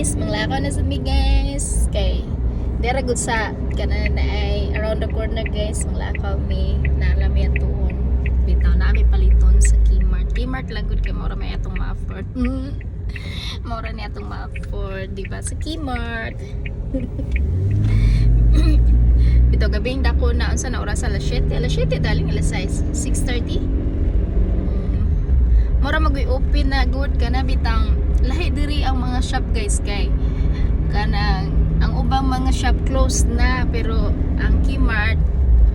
guys, manglakaw na sa mi guys. Kay dira gud sa kana na ay around the corner guys, manglakaw mi na lami atuon. Bitaw na mi paliton sa Kmart. Kmart lang gud kay mura may atong ma-afford. Mura ni atong ma-afford, di ba? Sa Kmart. Bitaw gabing dako na unsa na oras alas 7, daling alas 6:30. Mura mag-open na good kana bitang lahi diri ang mga shop guys kay kanang ang ubang mga shop closed na pero ang Kmart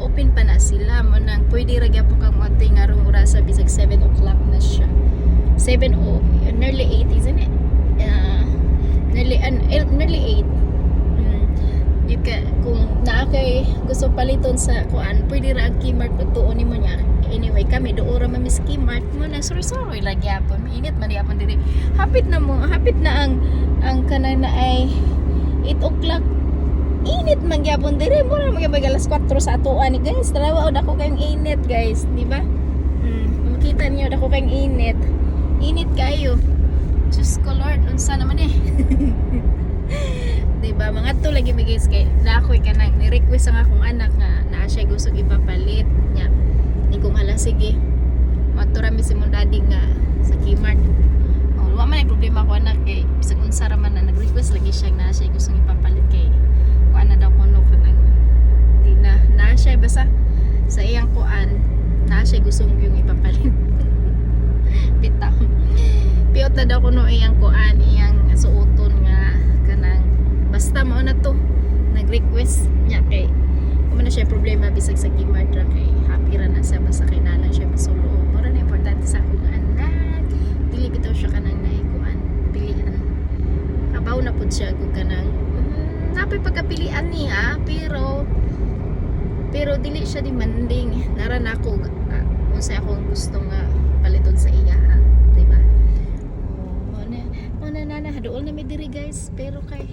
open pa na sila mo nang pwede ra gyapon kang motoy nga rong oras sa bisag 7 o'clock na siya 7 o nearly 8 isn't it nearly 8 you can kung naa kay gusto paliton sa kuan pwede ra ang Kmart pagtuon nimo niya. Anyway, kami doon ra mami sa Kmart mo na sorry lagi apon. Init man yapon diri. Hapit na ang kanang na ay 8 o'clock. Init man gyapon diri. Mura man gyapon alas 4 sa atuan ni guys. Tarawa od ako kayong init guys, di ba? Makita niyo dako kayong init. Init kayo. Diyos ko Lord, unsa naman eh. Di ba? Mga to lagi mi guys kay nakoy kanang ni-request ang akong anak nga naa siya gusto ipapalit nya. Ni kung hala sige matura mi si mong daddy nga sa Kmart wa man ay problema ko anak kay bisag unsa ra man na nag-request lagi siya na siya gusto ipapalit kay kuan na daw kuno kanang di na siya basta sa iyang kuan na siya gusto yung ipapalit bitaw piyot na daw kuno iyang kuan iyang suoton nga kanang basta mao na to nag-request nya kay kung na siya problema bisag sa Kmart ra kay happy ra na siya basta kay nalang siya masulo mura na importante sa akong anak dili bitaw siya kanang naikuan pilian kabaw na pud siya kung kanang napay pagkapilian niya pero dili siya demanding nara na ako unsay akong gusto nga paliton sa iya di ba na haduol na mi diri guys pero kay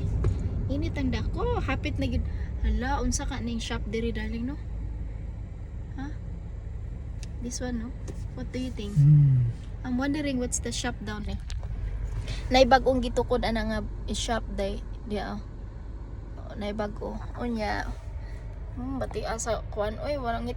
init ang dako hapit na gid hala unsa ka ning shop diri darling no ha this one no what do you think I'm wondering what's the shop down there naibag-ong gitukod ana nga shop day dia naibag-o unya bati asa kuan oy walang ngit